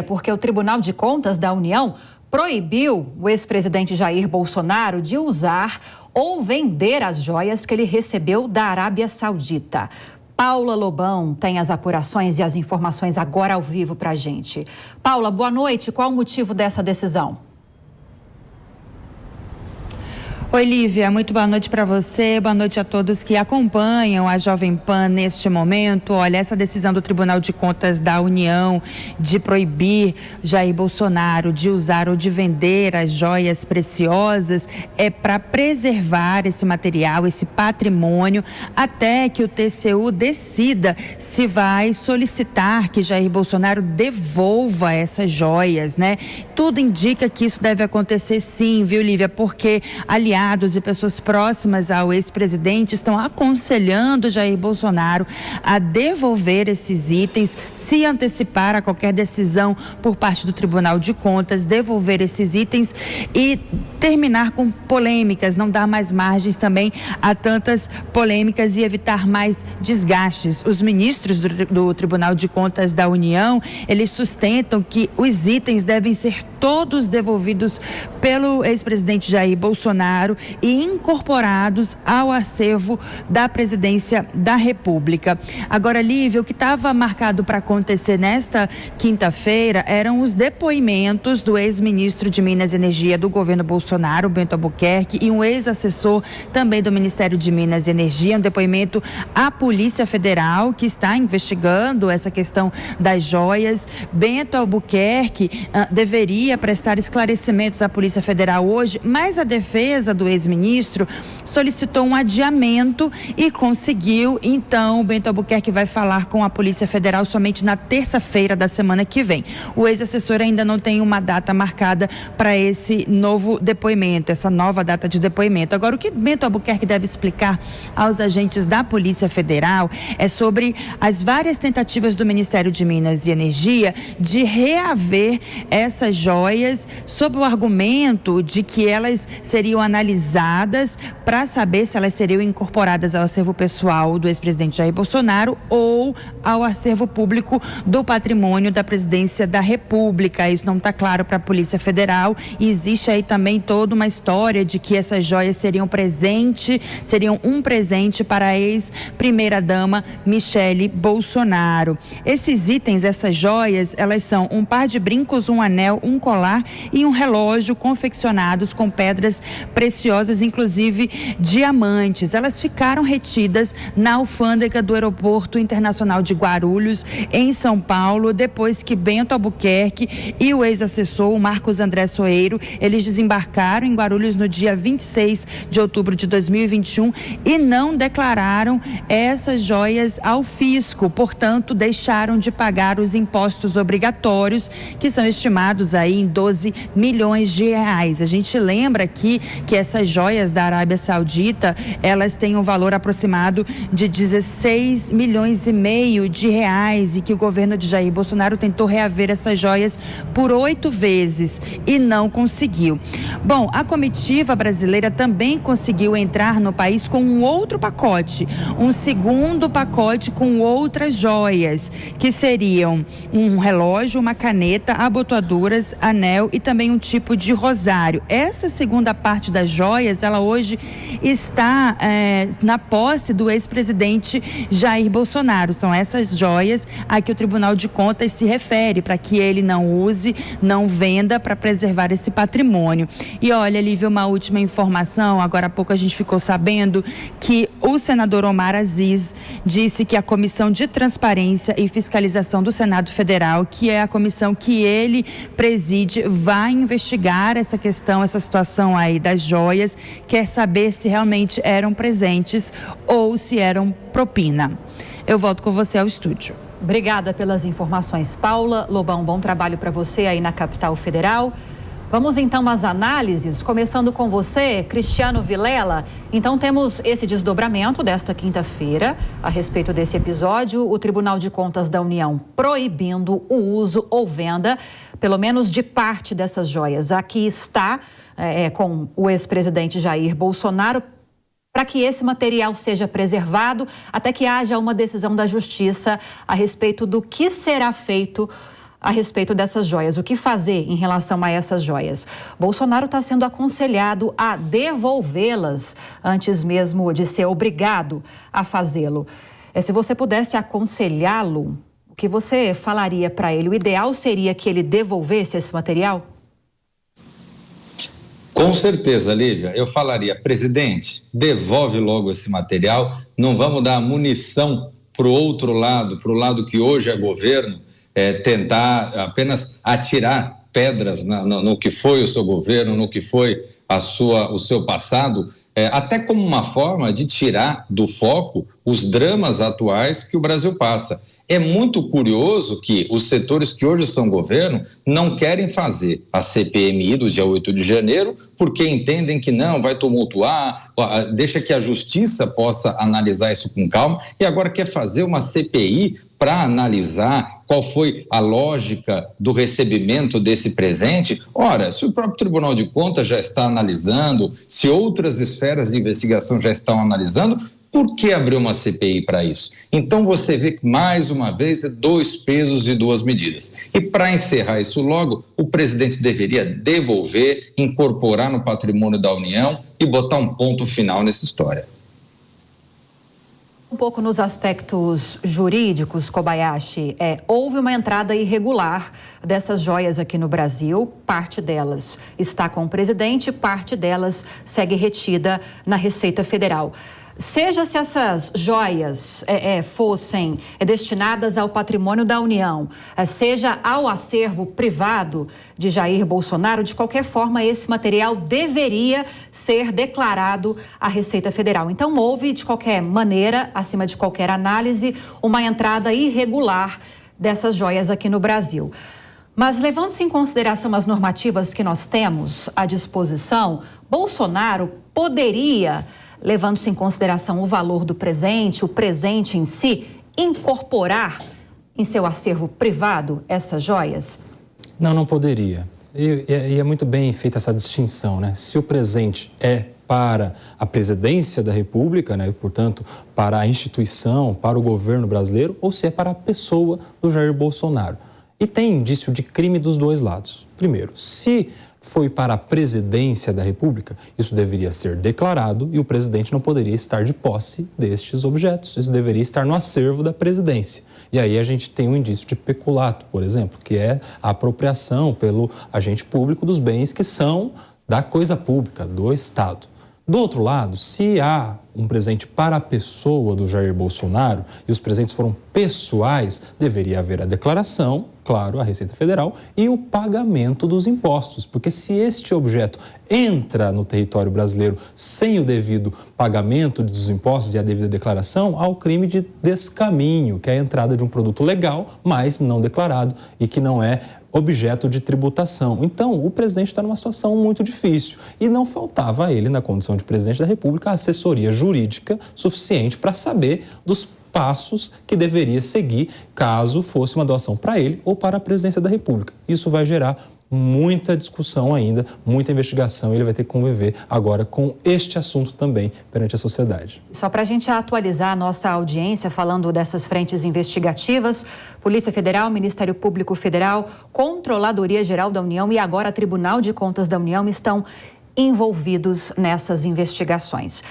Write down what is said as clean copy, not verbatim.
Porque o Tribunal de Contas da União proibiu o ex-presidente Jair Bolsonaro de usar ou vender as joias que ele recebeu da Arábia Saudita. Paula Lobão tem as apurações e as informações agora ao vivo para a gente. Paula, boa noite. Qual o motivo dessa decisão? Oi, Lívia, muito boa noite para você, boa noite a todos que acompanham a Jovem Pan neste momento. Olha, essa decisão do Tribunal de Contas da União de proibir Jair Bolsonaro de usar ou de vender as joias preciosas é para preservar esse material, esse patrimônio, até que o TCU decida se vai solicitar que Jair Bolsonaro devolva essas joias, né? Tudo indica que isso deve acontecer sim, viu, Lívia? Porque, aliás, e pessoas próximas ao ex-presidente estão aconselhando Jair Bolsonaro a devolver esses itens, se antecipar a qualquer decisão por parte do Tribunal de Contas, devolver esses itens e terminar com polêmicas, não dar mais margens também a tantas polêmicas e evitar mais desgastes. Os ministros do Tribunal de Contas da União, eles sustentam que os itens devem ser todos devolvidos pelo ex-presidente Jair Bolsonaro e incorporados ao acervo da Presidência da República. Agora, Lívia, o que estava marcado para acontecer nesta quinta-feira eram os depoimentos do ex-ministro de Minas e Energia do governo Bolsonaro, Bento Albuquerque, e um ex-assessor também do Ministério de Minas e Energia, um depoimento à Polícia Federal, que está investigando essa questão das joias. Bento Albuquerque deveria prestar esclarecimentos à Polícia Federal hoje, mas a defesa do ex-ministro solicitou um adiamento e conseguiu. Então, o Bento Albuquerque vai falar com a Polícia Federal somente na terça-feira da semana que vem. O ex-assessor ainda não tem uma data marcada para esse novo depoimento, essa nova data de depoimento. Agora, o que Bento Albuquerque deve explicar aos agentes da Polícia Federal é sobre as várias tentativas do Ministério de Minas e Energia de reaver essas joias sob o argumento de que elas seriam analisadas para saber se elas seriam incorporadas ao acervo pessoal do ex-presidente Jair Bolsonaro ou ao acervo público do patrimônio da Presidência da República. Isso não está claro para a Polícia Federal e existe aí também toda uma história de que essas joias seriam um presente para a ex-primeira-dama Michele Bolsonaro. Esses itens, essas joias, elas são um par de brincos, um anel, um colar e um relógio confeccionados com pedras preciosas, inclusive diamantes. Elas ficaram retidas na alfândega do Aeroporto Internacional de Guarulhos, em São Paulo, depois que Bento Albuquerque e o ex-assessor, o Marcos André Soeiro, eles desembarcaram em Guarulhos no dia 26 de outubro de 2021 e não declararam essas joias ao fisco, portanto, deixaram de pagar os impostos obrigatórios, que são estimados aí em 12 milhões de reais. A gente lembra aqui que essas joias da Arábia Saudita, elas têm um valor aproximado de 16 milhões e meio de reais e que o governo de Jair Bolsonaro tentou reaver essas joias por 8 vezes e não conseguiu. Bom, a comitiva brasileira também conseguiu entrar no país com um outro pacote, um segundo pacote com outras joias, que seriam um relógio, uma caneta, abotoaduras, anel e também um tipo de rosário. Essa segunda parte das joias, ela hoje está na posse do ex-presidente Jair Bolsonaro. São essas joias a que o Tribunal de Contas se refere, para que ele não use, não venda, para preservar esse patrimônio. E olha, Lívia, uma última informação, agora há pouco a gente ficou sabendo que o senador Omar Aziz disse que a Comissão de Transparência e Fiscalização do Senado Federal, que é a comissão que ele preside, vai investigar essa questão, essa situação aí das joias, quer saber se realmente eram presentes ou se eram propina. Eu volto com você ao estúdio. Obrigada pelas informações, Paula Lobão. Bom trabalho para você aí na capital federal. Vamos então às análises, começando com você, Cristiano Vilela. Então temos esse desdobramento desta quinta-feira a respeito desse episódio. O Tribunal de Contas da União proibindo o uso ou venda, pelo menos de parte dessas joias. Aqui está com o ex-presidente Jair Bolsonaro, para que esse material seja preservado até que haja uma decisão da Justiça a respeito do que será feito a respeito dessas joias. O que fazer em relação a essas joias? Bolsonaro está sendo aconselhado a devolvê-las antes mesmo de ser obrigado a fazê-lo. Se você pudesse aconselhá-lo, o que você falaria para ele? O ideal seria que ele devolvesse esse material? Com certeza, Lívia. Eu falaria, presidente, devolve logo esse material, não vamos dar munição para o outro lado, para o lado que hoje é governo, tentar apenas atirar pedras no que foi o seu governo, no que foi o seu passado, até como uma forma de tirar do foco os dramas atuais que o Brasil passa. É muito curioso que os setores que hoje são governo não querem fazer a CPMI do dia 8 de janeiro porque entendem que não, vai tumultuar, deixa que a justiça possa analisar isso com calma, e agora quer fazer uma CPI para analisar qual foi a lógica do recebimento desse presente. Ora, se o próprio Tribunal de Contas já está analisando, se outras esferas de investigação já estão analisando, por que abrir uma CPI para isso? Então você vê que, mais uma vez, é 2 pesos e 2 medidas. E para encerrar isso logo, o presidente deveria devolver, incorporar no patrimônio da União e botar um ponto final nessa história. Um pouco nos aspectos jurídicos, Kobayashi, houve uma entrada irregular dessas joias aqui no Brasil. Parte delas está com o presidente, parte delas segue retida na Receita Federal. Seja se essas joias fossem destinadas ao patrimônio da União, seja ao acervo privado de Jair Bolsonaro, de qualquer forma, esse material deveria ser declarado à Receita Federal. Então, houve, de qualquer maneira, acima de qualquer análise, uma entrada irregular dessas joias aqui no Brasil. Mas, levando-se em consideração as normativas que nós temos à disposição, Bolsonaro poderia, levando-se em consideração o valor do presente, o presente em si, incorporar em seu acervo privado essas joias? Não poderia. E é muito bem feita essa distinção, né? Se o presente é para a presidência da República, né, e, portanto, para a instituição, para o governo brasileiro, ou se é para a pessoa do Jair Bolsonaro. E tem indício de crime dos dois lados. Primeiro, se foi para a presidência da República, isso deveria ser declarado e o presidente não poderia estar de posse destes objetos. Isso deveria estar no acervo da presidência. E aí a gente tem um indício de peculato, por exemplo, que é a apropriação pelo agente público dos bens que são da coisa pública, do Estado. Do outro lado, se há um presente para a pessoa do Jair Bolsonaro e os presentes foram pessoais, deveria haver a declaração, claro, a Receita Federal, e o pagamento dos impostos. Porque se este objeto entra no território brasileiro sem o devido pagamento dos impostos e a devida declaração, há o crime de descaminho, que é a entrada de um produto legal, mas não declarado e que não é objeto de tributação. Então, o presidente está numa situação muito difícil e não faltava a ele, na condição de presidente da República, a assessoria jurídica suficiente para saber dos passos que deveria seguir caso fosse uma doação para ele ou para a presidência da República. Isso vai gerar muita discussão ainda, muita investigação, e ele vai ter que conviver agora com este assunto também perante a sociedade. Só para a gente atualizar a nossa audiência, falando dessas frentes investigativas, Polícia Federal, Ministério Público Federal, Controladoria Geral da União e agora Tribunal de Contas da União estão envolvidos nessas investigações.